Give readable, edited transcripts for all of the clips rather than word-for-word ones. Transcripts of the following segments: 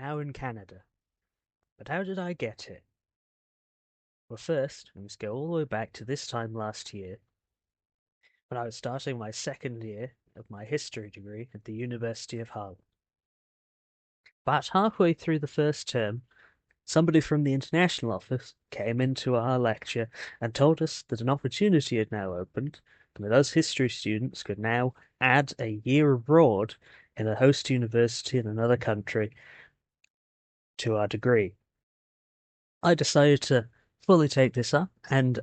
now in Canada. But how did I get here? Well, first, we must go all the way back to this time last year, when I was starting my second year of my history degree at the University of Hull. About halfway through the first term, somebody from the international office came into our lecture and told us that an opportunity had now opened, and that us history students could now add a year abroad in a host university in another country to our degree. I decided to fully take this up and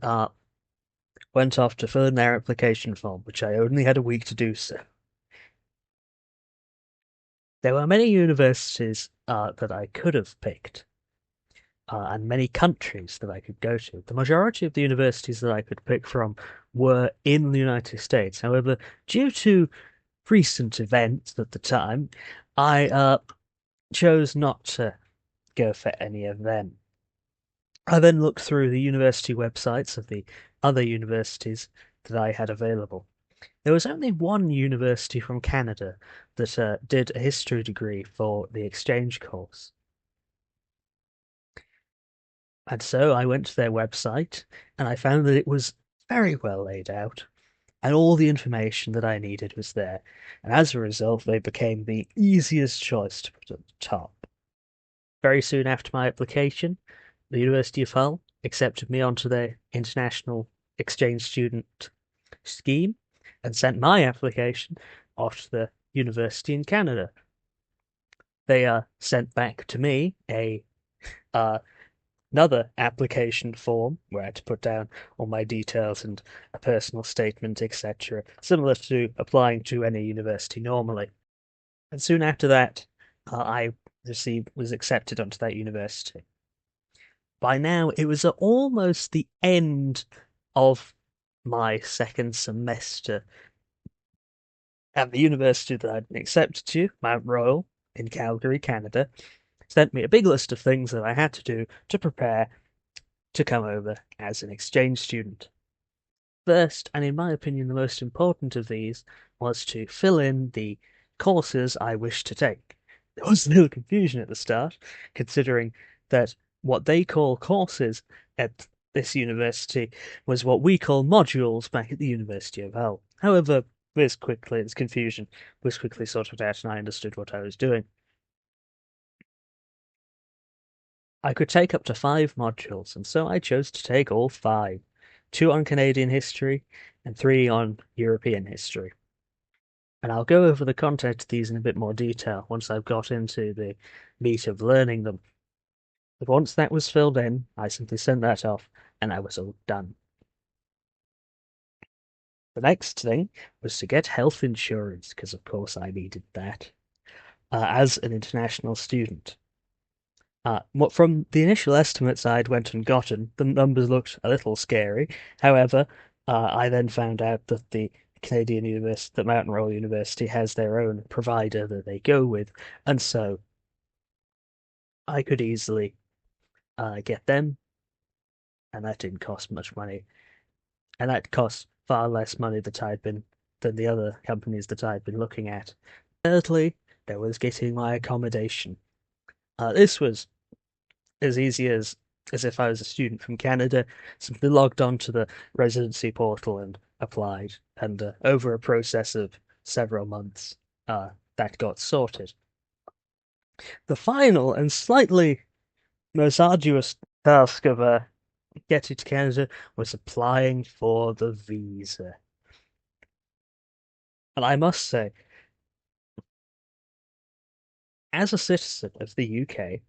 went off to fill in their application form, which I only had a week to do so. There were many universities that I could have picked, and many countries that I could go to. The majority of the universities that I could pick from were in the United States. However, due to recent events at the time, I chose not to go for any of them. I then looked through the university websites of the other universities that I had available. There was only one university from Canada that did a history degree for the exchange course. And so I went to their website and I found that it was very well laid out and all the information that I needed was there. And as a result, they became the easiest choice to put at the top. Very soon after my application, the University of Hull accepted me onto their international exchange student scheme and sent my application off to the university in Canada. They sent back to me another application form where I had to put down all my details and a personal statement, etc., similar to applying to any university normally. And soon after that, I was accepted onto that university. By now, it was almost the end of my second semester at the university that I'd been accepted to, Mount Royal in Calgary, Canada, sent me a big list of things that I had to do to prepare to come over as an exchange student. First, and in my opinion the most important of these, was to fill in the courses I wished to take. There was a little confusion at the start, considering that what they call courses at this university was what we call modules back at the University of Hull. However, this confusion was quickly sorted out and I understood what I was doing. I could take up to 5 modules, and so I chose to take all 5. 2 on Canadian history and 3 on European history. And I'll go over the content of these in a bit more detail once I've got into the meat of learning them. But once that was filled in, I simply sent that off and I was all done. The next thing was to get health insurance, because of course I needed that, as an international student. From the initial estimates I'd went and gotten, the numbers looked a little scary. However, I then found out that the Canadian University, that Mountain Royal University has their own provider that they go with, and so I could easily get them, and that didn't cost much money, and that cost far less money than the other companies that I'd been looking at. Thirdly, there was getting my accommodation. This was as easy as if I was a student from Canada, simply logged on to the residency portal and applied, and over a process of several months, that got sorted. The final and slightly most arduous task of getting to Canada was applying for the visa. And I must say, as a citizen of the UK,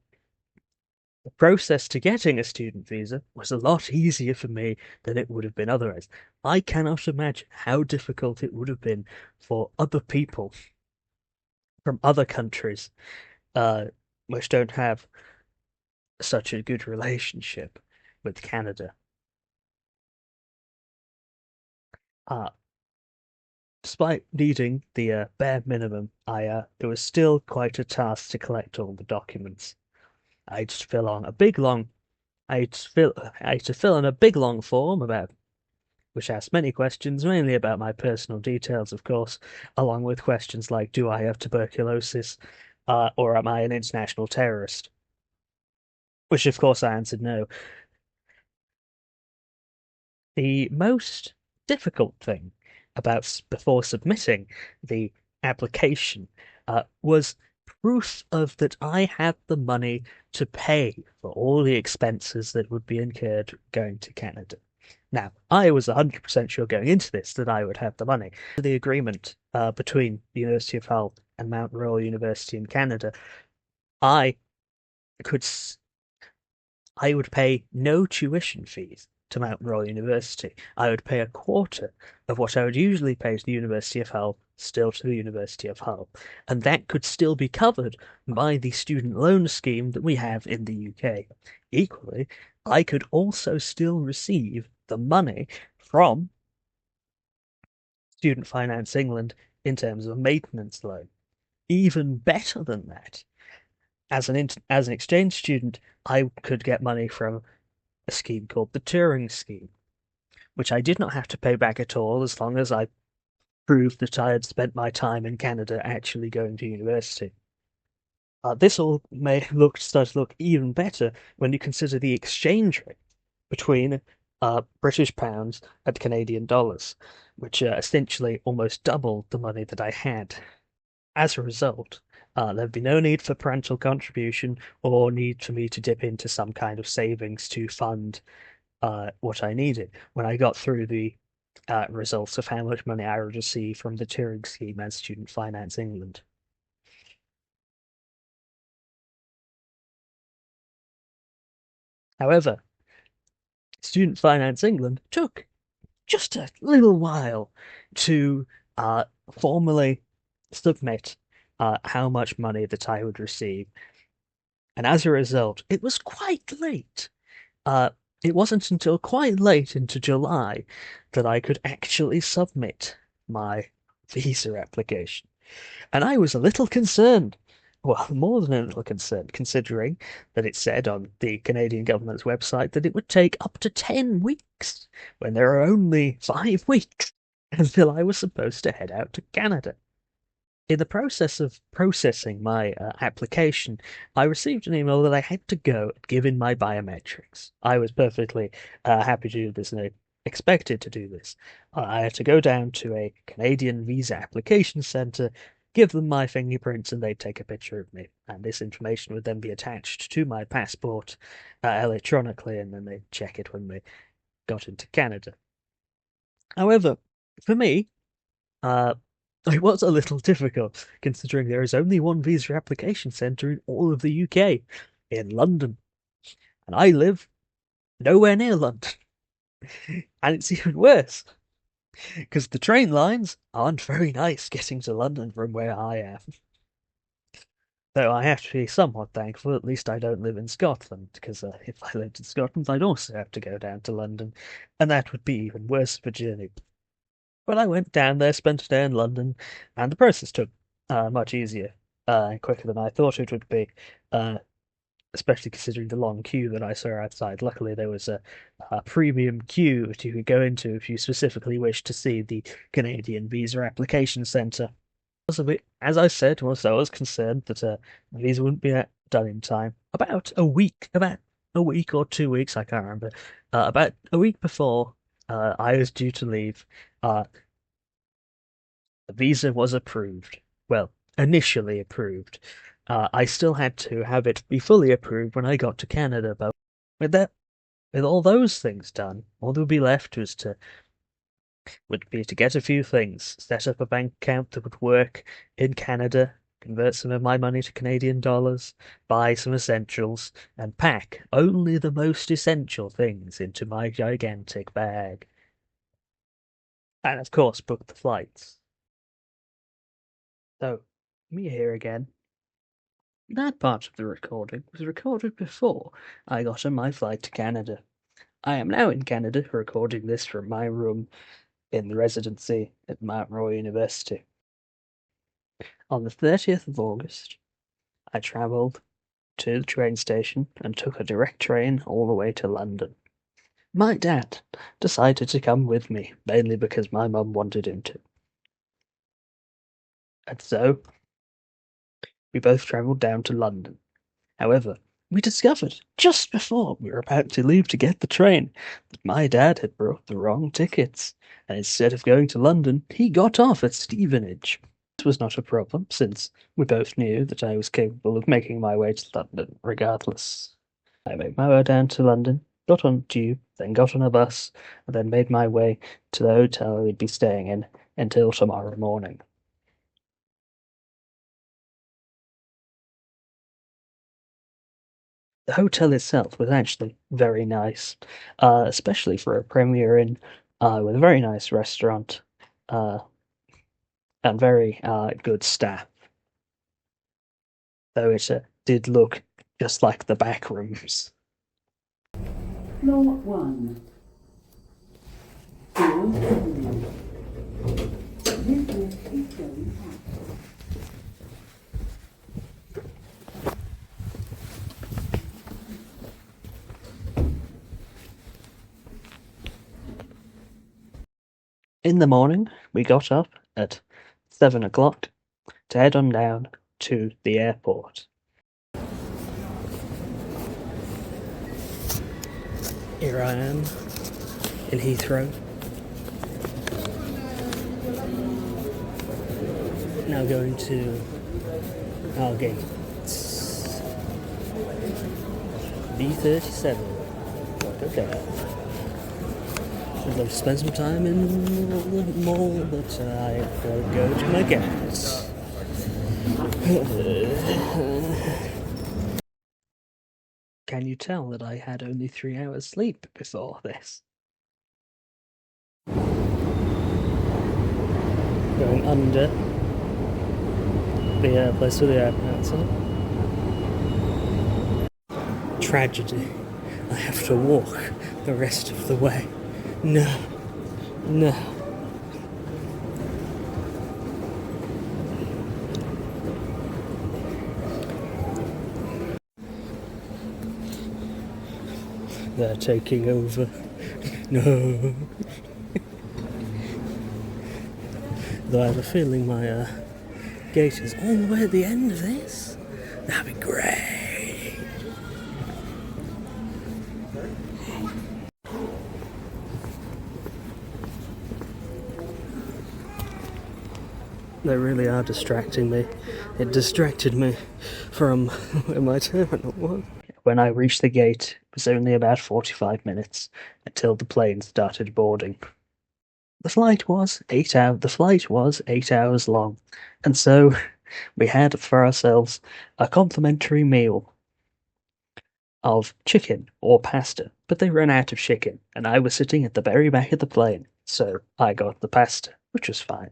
the process to getting a student visa was a lot easier for me than it would have been otherwise. I cannot imagine how difficult it would have been for other people from other countries, which don't have such a good relationship with Canada. Uh, Despite needing the bare minimum, it was still quite a task to collect all the documents. I had to fill on a big long I had to fill in a big long form which asked many questions, mainly about my personal details, of course, along with questions like, do I have tuberculosis? or am I an international terrorist? Which, of course, I answered no. The most difficult thing about before submitting the application was proof of that I had the money to pay for all the expenses that would be incurred going to Canada. Now, I was 100% sure going into this that I would have the money. The agreement between the University of Hull and Mount Royal University in Canada, I could I would pay no tuition fees to Mount Royal University. I would pay a quarter of what I would usually pay to the University of Hull, still to the University of Hull. And that could still be covered by the student loan scheme that we have in the UK. Equally, I could also still receive the money from Student Finance England in terms of a maintenance loan. Even better than that, as an exchange student, I could get money from a scheme called the Turing Scheme, which I did not have to pay back at all as long as I proved that I had spent my time in Canada actually going to university. This all may start to look even better when you consider the exchange rate between British pounds and Canadian dollars, which essentially almost doubled the money that I had. As a result, there'd be no need for parental contribution or need for me to dip into some kind of savings to fund what I needed. When I got through the results of how much money I would receive from the Turing scheme and Student Finance England. However, Student Finance England took just a little while to formally submit how much money that I would receive. And as a result, it was quite late. Uh, it wasn't until quite late into July that I could actually submit my visa application. And I was a little concerned. Well, more than a little concerned, considering that it said on the Canadian government's website that it would take up to 10 weeks, when there are only 5 weeks until I was supposed to head out to Canada. In the process of processing my application, I received an email that I had to go and give in my biometrics. I was perfectly happy to do this and I expected to do this. I had to go down to a Canadian visa application centre, give them my fingerprints, and they'd take a picture of me. And this information would then be attached to my passport electronically, and then they'd check it when they got into Canada. However, for me, uh, it was a little difficult, considering there is only one visa application centre in all of the UK, in London, and I live nowhere near London. And it's even worse, because the train lines aren't very nice getting to London from where I am. Though I have to be somewhat thankful, at least I don't live in Scotland, because if I lived in Scotland, I'd also have to go down to London, and that would be even worse of a journey. But I went down there, spent a day in London, and the process took much easier and quicker than I thought it would be, uh, especially considering the long queue that I saw outside. Luckily, there was a premium queue that you could go into if you specifically wished to see the Canadian Visa Application Centre. As I said, I was concerned that the visa wouldn't be done in time. About a week or 2 weeks, I can't remember. About a week before I was due to leave, uh, the visa was approved. Well, initially approved. I still had to have it be fully approved when I got to Canada, but with that, with all those things done, all that would be left would be to get a few things, set up a bank account that would work in Canada, convert some of my money to Canadian dollars, buy some essentials, and pack only the most essential things into my gigantic bag. And of course, book the flights. So, me here again. That part of the recording was recorded before I got on my flight to Canada. I am now in Canada recording this from my room in the residency at Mount Royal University. On the 30th of August, I travelled to the train station and took a direct train all the way to London. My dad decided to come with me, mainly because my mum wanted him to. And so we both travelled down to London. However, we discovered, just before we were about to leave to get the train, that my dad had brought the wrong tickets, and instead of going to London, he got off at Stevenage. This was not a problem, since we both knew that I was capable of making my way to London regardless. I made my way down to London, got on tube, then got on a bus, and then made my way to the hotel we'd be staying in until tomorrow morning. The hotel itself was actually very nice, especially for a Premier Inn, with a very nice restaurant, uh, and very good staff. Though it did look just like the back rooms. Floor 1. Doors open. This lift is going up. In the morning, we got up at 7 o'clock to head on down to the airport. Here I am in Heathrow. Now going to our gates. B37. Okay. I'd love to spend some time in the mall, but I've got to go to my gates. Can you tell that I had only 3 hours sleep before this? Going under the place where the airports are. Tragedy. I have to walk the rest of the way. No. No. They're taking over. No. Though I have a feeling my gate is all the way at the end of this. That'd be great. They really are distracting me. It distracted me from where my terminal was. When I reached the gate, it was only about 45 minutes until the plane started boarding. The flight was 8 hours. The flight was 8 hours long, and so we had for ourselves a complimentary meal of chicken or pasta. But they ran out of chicken, and I was sitting at the very back of the plane, so I got the pasta, which was fine.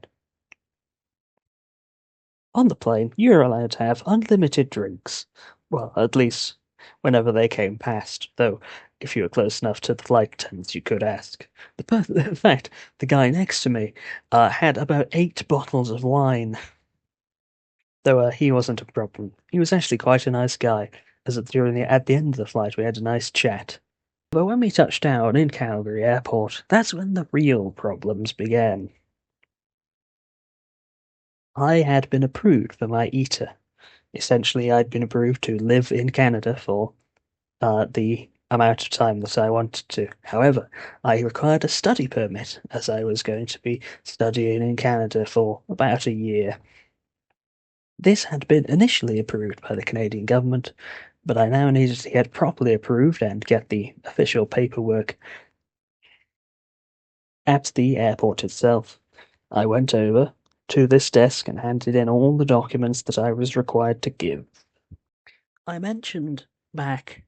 On the plane, you're allowed to have unlimited drinks. Well, at least whenever they came past, though if you were close enough to the flight attendants, you could ask. In fact, the guy next to me had about 8 bottles of wine, though he wasn't a problem. He was actually quite a nice guy, as at the end of the flight we had a nice chat. But when we touched down in Calgary Airport, that's when the real problems began. I had been approved for my ETA. Essentially, I'd been approved to live in Canada for the amount of time that I wanted to. However, I required a study permit, as I was going to be studying in Canada for about a year. This had been initially approved by the Canadian government, but I now needed to get properly approved and get the official paperwork at the airport itself. I went over to this desk and handed in all the documents that I was required to give. I mentioned back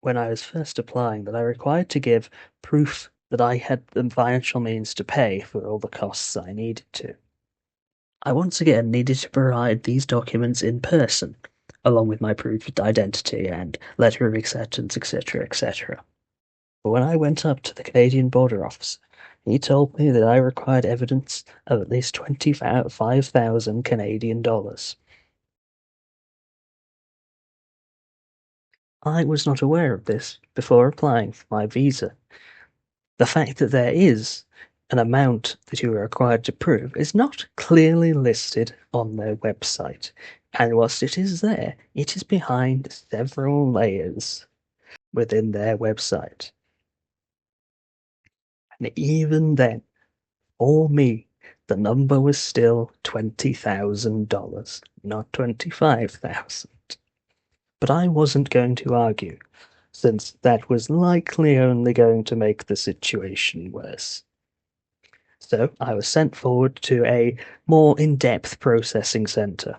when I was first applying that I required to give proof that I had the financial means to pay for all the costs I needed to. I once again needed to provide these documents in person, along with my proof of identity and letter of acceptance, etc., etc. But when I went up to the Canadian border officer, he told me that I required evidence of at least 25,000 Canadian dollars. I was not aware of this before applying for my visa. The fact that there is an amount that you are required to prove is not clearly listed on their website, and whilst it is there, it is behind several layers within their website. And even then, for me, the number was still $20,000, not 25,000. But I wasn't going to argue, since that was likely only going to make the situation worse. So I was sent forward to a more in-depth processing centre.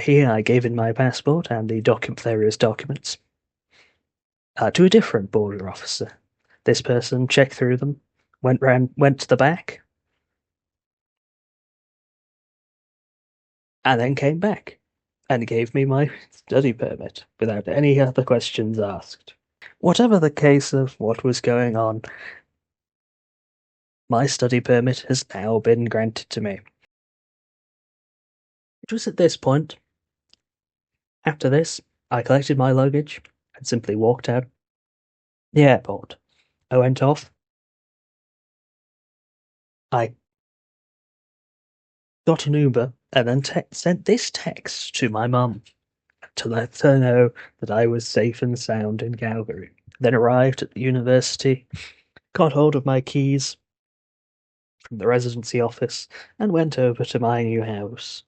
Here I gave in my passport and the various documents to a different border officer. This person checked through them, went to the back, and then came back and gave me my study permit without any other questions asked. Whatever the case of what was going on, my study permit has now been granted to me. It was at this point, after this, I collected my luggage and simply walked out the airport. I went off. I got an Uber and then sent this text to my mum to let her know that I was safe and sound in Calgary. Then arrived at the university, got hold of my keys from the residency office, and went over to my new house.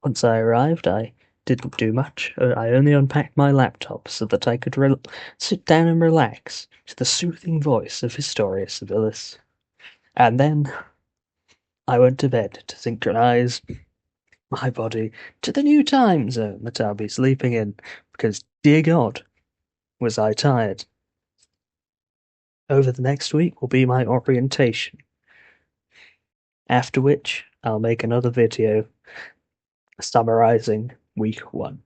Once I arrived, I didn't do much. I only unpacked my laptop so that I could sit down and relax to the soothing voice of Historia Civilis. And then I went to bed to synchronize my body to the new time zone that I'll be sleeping in, because, dear God, was I tired. Over the next week will be my orientation, after which I'll make another video summarizing week 1.